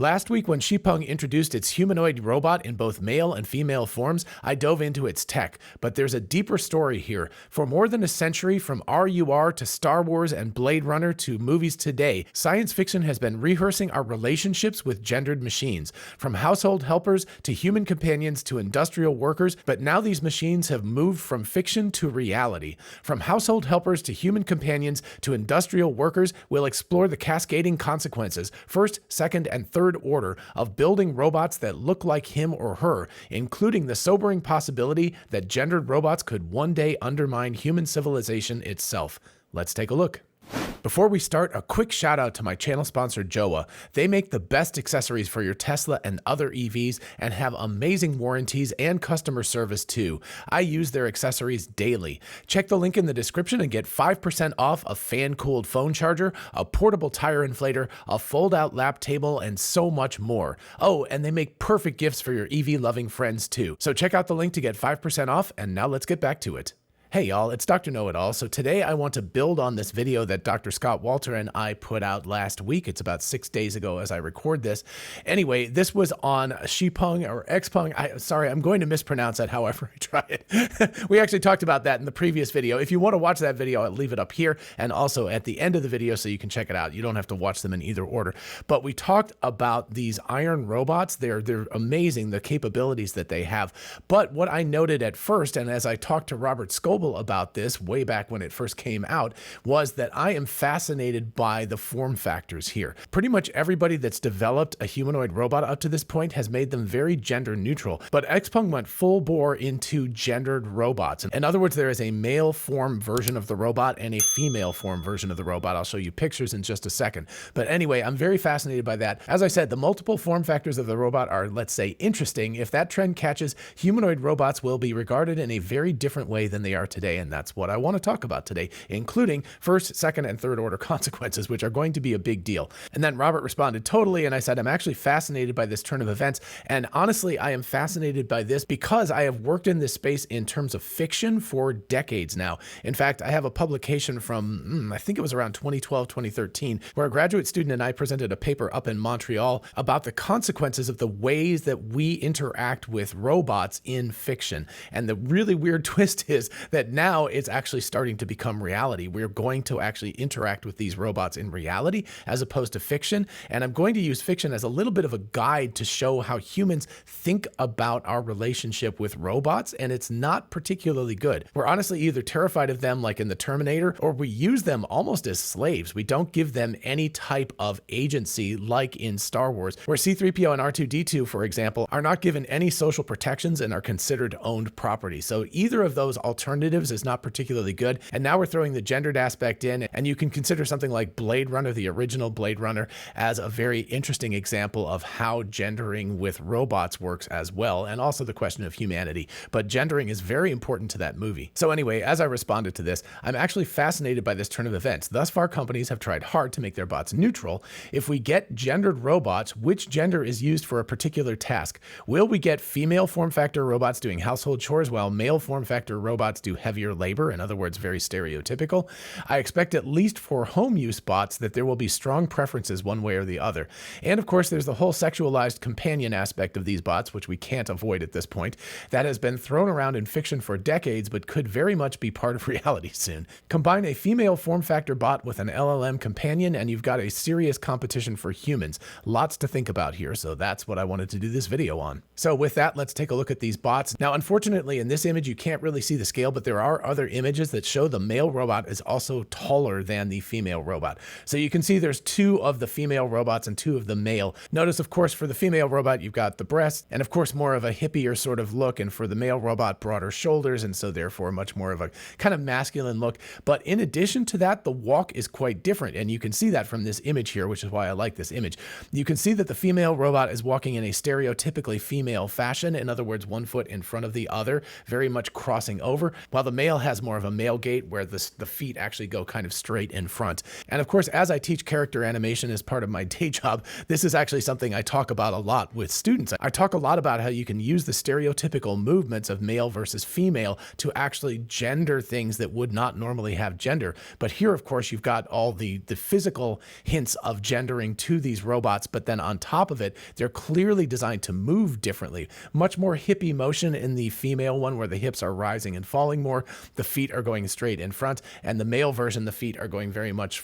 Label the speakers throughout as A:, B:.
A: Last week, when Xpeng introduced its humanoid robot in both male and female forms, I dove into its tech. But there's a deeper story here. For more than a century, from RUR to Star Wars and Blade Runner to movies today, science fiction has been rehearsing our relationships with gendered machines. From household helpers to human companions to industrial workers, but now these machines have moved from fiction to reality. From household helpers to human companions to industrial workers, we'll explore the cascading consequences, first, second, and third order, of building robots that look like him or her, including the sobering possibility that gendered robots could one day undermine human civilization itself. Let's take a look. Before we start, a quick shout out to my channel sponsor Joa. They make the best accessories for your Tesla and other EVs and have amazing warranties and customer service too. I use their accessories daily. Check the link in the description and get 5% off a fan-cooled phone charger, a portable tire inflator, a fold-out lap table, and so much more. Oh, and they make perfect gifts for your EV-loving friends too. So check out the link to get 5% off, and now let's get back to it. Hey y'all, it's Dr. Know-It-All. So today I want to build on this video that Dr. Scott Walter and I put out last week. It's about 6 days ago as I record this. Anyway, this was on Xpeng or Xpeng. Sorry, I'm going to mispronounce that however I try it. We actually talked about that in the previous video. If you want to watch that video, I'll leave it up here and also at the end of the video so you can check it out. You don't have to watch them in either order. But we talked about these iron robots. They're amazing, the capabilities that they have. But what I noted at first, and as I talked to Robert Scoble about this way back when it first came out, was that I am fascinated by the form factors here. Pretty much everybody that's developed a humanoid robot up to this point has made them very gender neutral, but Xpeng went full bore into gendered robots. In other words, there is a male form version of the robot and a female form version of the robot. I'll show you pictures in just a second. But anyway, I'm very fascinated by that. As I said, the multiple form factors of the robot are, let's say, interesting. If that trend catches, humanoid robots will be regarded in a very different way than they are today, and that's what I want to talk about today, including first, second, and third order consequences, which are going to be a big deal. And then Robert responded totally, and I said, I'm actually fascinated by this turn of events, and honestly, I am fascinated by this because I have worked in this space in terms of fiction for decades now. In fact, I have a publication from, I think it was around 2012, 2013, where a graduate student and I presented a paper up in Montreal about the consequences of the ways that we interact with robots in fiction. And the really weird twist is that now it's actually starting to become reality. We're going to actually interact with these robots in reality as opposed to fiction. And I'm going to use fiction as a little bit of a guide to show how humans think about our relationship with robots. And it's not particularly good. We're honestly either terrified of them like in the Terminator, or we use them almost as slaves. We don't give them any type of agency like in Star Wars, where C-3PO and R2-D2, for example, are not given any social protections and are considered owned property. So either of those alternatives is not particularly good. And now we're throwing the gendered aspect in, and you can consider something like Blade Runner, the original Blade Runner, as a very interesting example of how gendering with robots works as well, and also the question of humanity. But gendering is very important to that movie. So anyway, as I responded to this, I'm actually fascinated by this turn of events. Thus far, companies have tried hard to make their bots neutral. If we get gendered robots, which gender is used for a particular task? Will we get female form factor robots doing household chores while male form factor robots do heavier labor? In other words, very stereotypical. I expect at least for home use bots that there will be strong preferences one way or the other. And of course, there's the whole sexualized companion aspect of these bots, which we can't avoid at this point. That has been thrown around in fiction for decades, but could very much be part of reality soon. Combine a female form factor bot with an LLM companion, and you've got a serious competition for humans. Lots to think about here, so that's what I wanted to do this video on. So with that, let's take a look at these bots. Now, unfortunately, in this image, you can't really see the scale, but there are other images that show the male robot is also taller than the female robot. So you can see there's 2 of the female robots and 2 of the male. Notice, of course, for the female robot, you've got the breast, and of course, more of a hippier sort of look, and for the male robot, broader shoulders, and so therefore much more of a kind of masculine look. But in addition to that, the walk is quite different, and you can see that from this image here, which is why I like this image. You can see that the female robot is walking in a stereotypically female fashion. In other words, one foot in front of the other, very much crossing over. while the male has more of a male gait where the feet actually go kind of straight in front. And of course, as I teach character animation as part of my day job, this is actually something I talk about a lot with students. I talk a lot about how you can use the stereotypical movements of male versus female to actually gender things that would not normally have gender. But here, of course, you've got all the physical hints of gendering to these robots, but then on top of it, they're clearly designed to move differently. Much more hippie motion in the female one where the hips are rising and falling more, the feet are going straight in front, and the male version, the feet are going very much,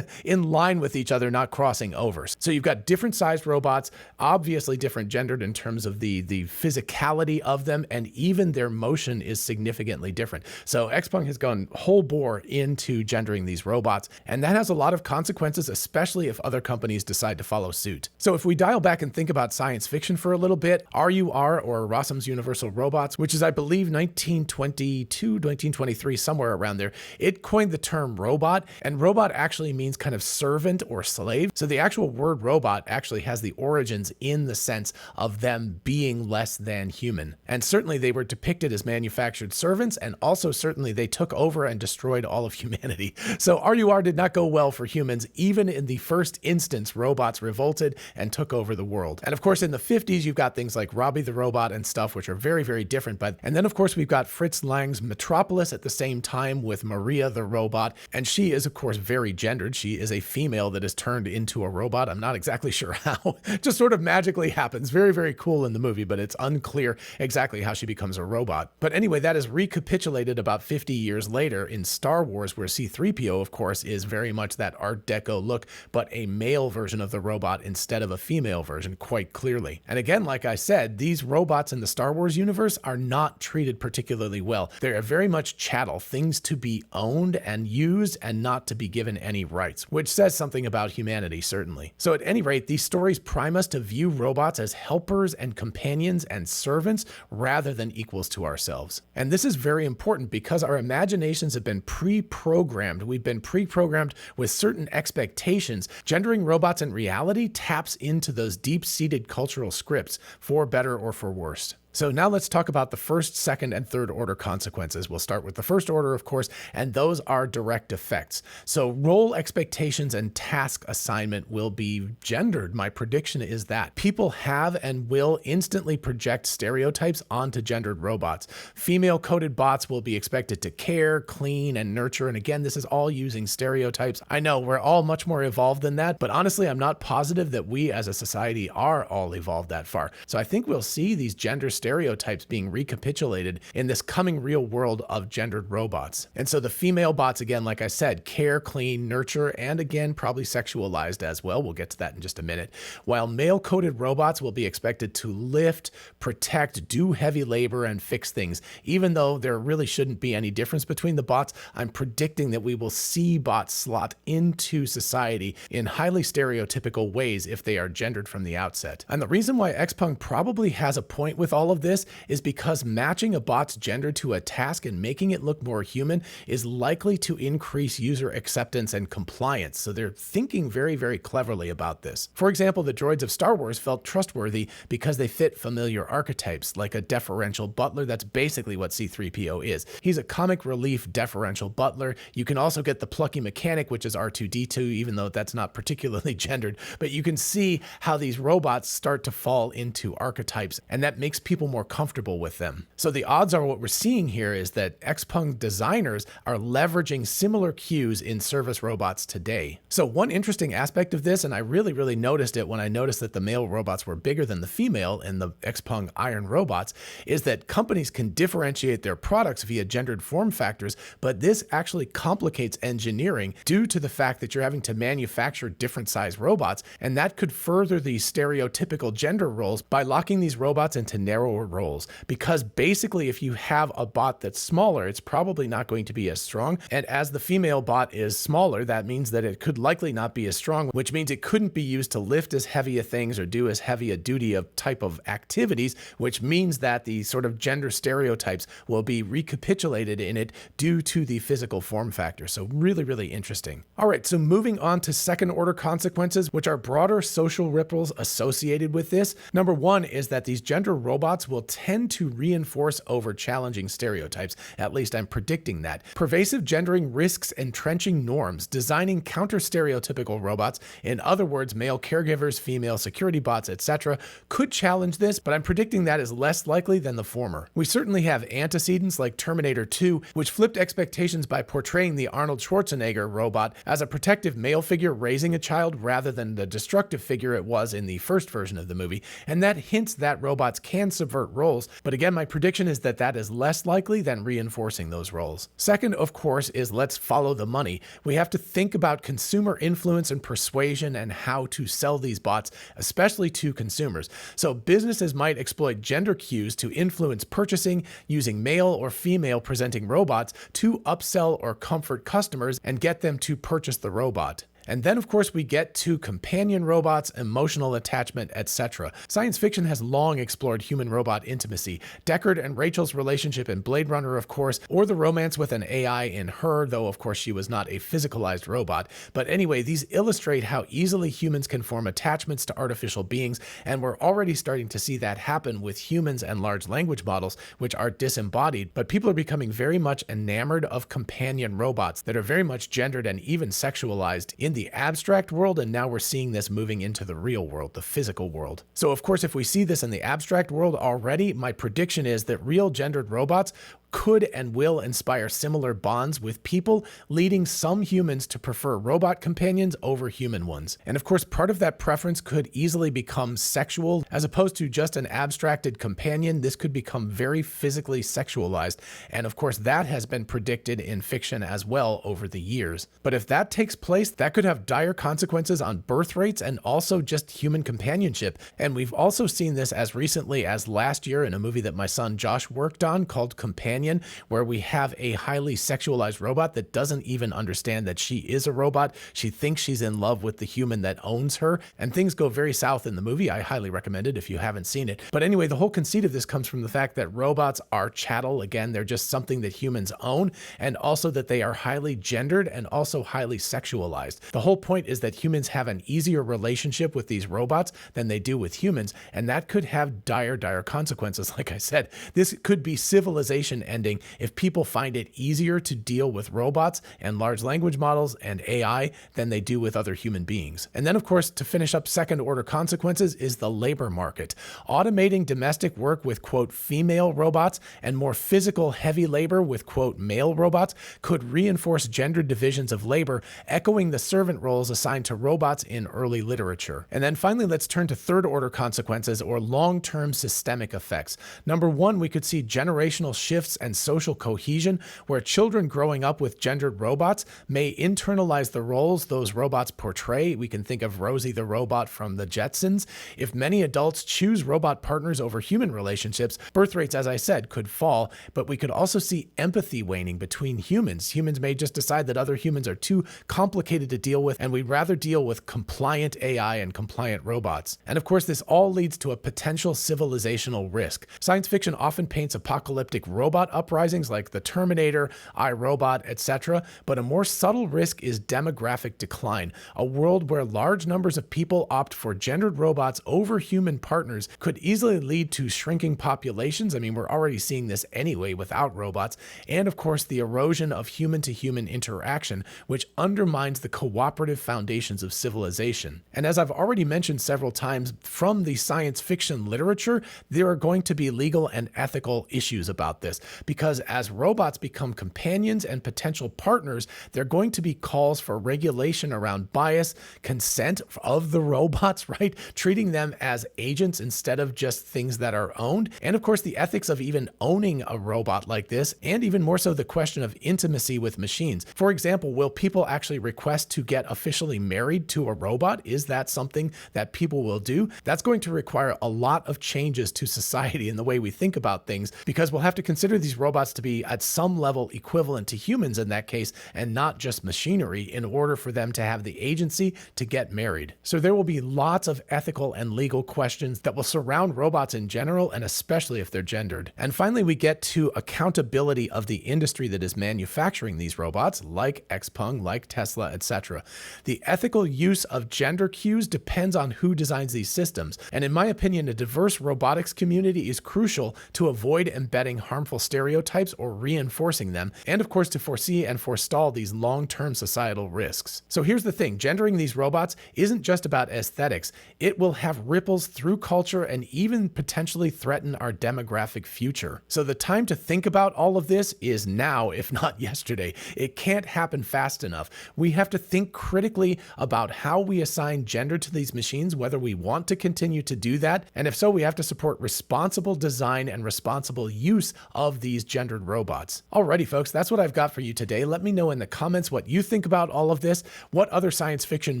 A: in line with each other, not crossing over. So you've got different sized robots, obviously different gendered in terms of the physicality of them, and even their motion is significantly different. So Xpeng has gone whole bore into gendering these robots, and that has a lot of consequences, especially if other companies decide to follow suit. So if we dial back and think about science fiction for a little bit, RUR, or Rossum's Universal Robots, which is, I believe, 1922, 1923, somewhere around there, it coined the term robot, and robot actually means kind of servant or slave. So the actual word robot actually has the origins in the sense of them being less than human. And certainly they were depicted as manufactured servants, and also certainly they took over and destroyed all of humanity. So RUR did not go well for humans. Even in the first instance, robots revolted and took over the world. And of course, in the 50s, you've got things like Robbie the Robot and stuff, which are very, very different. And then of course, we've got Fritz Lang's Metropolis at the same time with Maria the Robot. And she is, of course, very gendered. She is a female that is turned into a robot. I'm not exactly sure how. Just sort of magically happens. Very, very cool in the movie, but it's unclear exactly how she becomes a robot. But anyway, that is recapitulated about 50 years later in Star Wars, where C-3PO, of course, is very much that Art Deco look, but a male version of the robot instead of a female version, quite clearly. And again, like I said, these robots in the Star Wars universe are not treated particularly well. They are very much chattel, things to be owned and used and not to be given any rights, which says something about humanity, certainly. So at any rate, these stories prime us to view robots as helpers and companions and servants rather than equals to ourselves. And this is very important because our imaginations have been pre-programmed. We've been pre-programmed with certain expectations. Gendering robots in reality taps into those deep-seated cultural scripts, for better or for worse. So now let's talk about the first, second, and third order consequences. We'll start with the first order, of course, and those are direct effects. So role expectations and task assignment will be gendered. My prediction is that people have and will instantly project stereotypes onto gendered robots. Female-coded bots will be expected to care, clean, and nurture. And again, this is all using stereotypes. I know we're all much more evolved than that, but honestly, I'm not positive that we as a society are all evolved that far. So I think we'll see these gender stereotypes being recapitulated in this coming real world of gendered robots. And so the female bots, again, like I said, care, clean, nurture, and again, probably sexualized as well. We'll get to that in just a minute. While male-coded robots will be expected to lift, protect, do heavy labor, and fix things. Even though there really shouldn't be any difference between the bots, I'm predicting that we will see bots slot into society in highly stereotypical ways if they are gendered from the outset. And the reason why Xpeng probably has a point with all of this is because matching a bot's gender to a task and making it look more human is likely to increase user acceptance and compliance. So they're thinking very, very cleverly about this. For example, the droids of Star Wars felt trustworthy because they fit familiar archetypes, like a deferential butler. That's basically what C-3PO is. He's a comic relief deferential butler. You can also get the plucky mechanic, which is R2-D2, even though that's not particularly gendered. But you can see how these robots start to fall into archetypes, and that makes people more comfortable with them. So the odds are what we're seeing here is that Xpeng designers are leveraging similar cues in service robots today. So one interesting aspect of this, and I really, really noticed it when I noticed that the male robots were bigger than the female in the Xpeng Iron robots, is that companies can differentiate their products via gendered form factors, but this actually complicates engineering due to the fact that you're having to manufacture different size robots, and that could further the stereotypical gender roles by locking these robots into narrower roles. Because basically, if you have a bot that's smaller, it's probably not going to be as strong, and as the female bot is smaller, that means that it could likely not be as strong, which means it couldn't be used to lift as heavy a things or do as heavy a duty of type of activities, which means that the sort of gender stereotypes will be recapitulated in it due to the physical form factor. So really, really interesting. All right, so moving on to second order consequences, which are broader social ripples associated with this. Number one is that these gender robots robots will tend to reinforce over challenging stereotypes. At least I'm predicting that. Pervasive gendering risks entrenching norms, designing counter-stereotypical robots, in other words, male caregivers, female security bots, etc., could challenge this, but I'm predicting that is less likely than the former. We certainly have antecedents like Terminator 2, which flipped expectations by portraying the Arnold Schwarzenegger robot as a protective male figure raising a child rather than the destructive figure it was in the first version of the movie, and that hints that robots can subvert roles, but again, my prediction is that that is less likely than reinforcing those roles. Second, of course, is let's follow the money. We have to think about consumer influence and persuasion and how to sell these bots, especially to consumers. So businesses might exploit gender cues to influence purchasing using male or female presenting robots to upsell or comfort customers and get them to purchase the robot. And then, of course, we get to companion robots, emotional attachment, etc. Science fiction has long explored human-robot intimacy. Deckard and Rachel's relationship in Blade Runner, of course, or the romance with an AI in Her, though, of course, she was not a physicalized robot. But anyway, these illustrate how easily humans can form attachments to artificial beings, and we're already starting to see that happen with humans and large language models, which are disembodied, but people are becoming very much enamored of companion robots that are very much gendered and even sexualized in the abstract world, and now we're seeing this moving into the real world, the physical world. So of course, if we see this in the abstract world already, my prediction is that real gendered robots could and will inspire similar bonds with people, leading some humans to prefer robot companions over human ones. And of course, part of that preference could easily become sexual. As opposed to just an abstracted companion, this could become very physically sexualized. And of course, that has been predicted in fiction as well over the years. But if that takes place, that could have dire consequences on birth rates and also just human companionship. And we've also seen this as recently as last year in a movie that my son Josh worked on called Companion, where we have a highly sexualized robot that doesn't even understand that she is a robot. She thinks she's in love with the human that owns her, and things go very south in the movie. I highly recommend it if you haven't seen it. But anyway, the whole conceit of this comes from the fact that robots are chattel. Again, they're just something that humans own, and also that they are highly gendered and also highly sexualized. The whole point is that humans have an easier relationship with these robots than they do with humans, and that could have dire consequences. Like I said, this could be civilization ending if people find it easier to deal with robots and large language models and AI than they do with other human beings. And then, of course, to finish up second order consequences is the labor market. Automating domestic work with, quote, female robots and more physical heavy labor with, quote, male robots could reinforce gender divisions of labor, echoing the servant roles assigned to robots in early literature. And then finally, let's turn to third order consequences or long-term systemic effects. Number one, we could see generational shifts and social cohesion, where children growing up with gendered robots may internalize the roles those robots portray. We can think of Rosie the robot from the Jetsons. If many adults choose robot partners over human relationships, birth rates, as I said, could fall, but we could also see empathy waning between humans. Humans may just decide that other humans are too complicated to deal with, and we'd rather deal with compliant AI and compliant robots. And of course, this all leads to a potential civilizational risk. Science fiction often paints apocalyptic robot uprisings like the Terminator, iRobot, etc., but a more subtle risk is demographic decline. A world where large numbers of people opt for gendered robots over human partners could easily lead to shrinking populations. I mean, we're already seeing this anyway without robots, and of course the erosion of human-to-human interaction, which undermines the cooperative foundations of civilization. And as I've already mentioned several times, from the science fiction literature, there are going to be legal and ethical issues about this, because as robots become companions and potential partners, there are going to be calls for regulation around bias, consent of the robots, right? Treating them as agents instead of just things that are owned. And of course, the ethics of even owning a robot like this, and even more so the question of intimacy with machines. For example, will people actually request to get officially married to a robot? Is that something that people will do? That's going to require a lot of changes to society and the way we think about things, because we'll have to consider these these robots to be at some level equivalent to humans in that case, and not just machinery, in order for them to have the agency to get married. So there will be lots of ethical and legal questions that will surround robots in general, and especially if they're gendered. And finally, we get to accountability of the industry that is manufacturing these robots, like Xpeng, like Tesla, etc. The ethical use of gender cues depends on who designs these systems, and in my opinion, a diverse robotics community is crucial to avoid embedding harmful stereotypes or reinforcing them, and of course to foresee and forestall these long-term societal risks. So here's the thing, gendering these robots isn't just about aesthetics. It will have ripples through culture and even potentially threaten our demographic future. So the time to think about all of this is now, if not yesterday. It can't happen fast enough. We have to think critically about how we assign gender to these machines, whether we want to continue to do that, and if so, we have to support responsible design and responsible use of these gendered robots. Alrighty folks, that's what I've got for you today. Let me know in the comments what you think about all of this. What other science fiction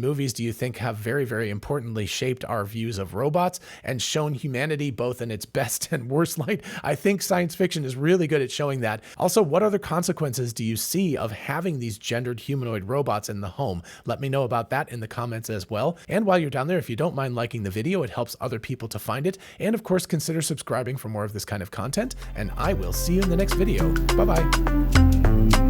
A: movies do you think have very, very importantly shaped our views of robots and shown humanity both in its best and worst light? I think science fiction is really good at showing that. Also, what other consequences do you see of having these gendered humanoid robots in the home? Let me know about that in the comments as well. And while you're down there, if you don't mind liking the video, it helps other people to find it. And of course, consider subscribing for more of this kind of content. And I will see you in the next video. Bye-bye.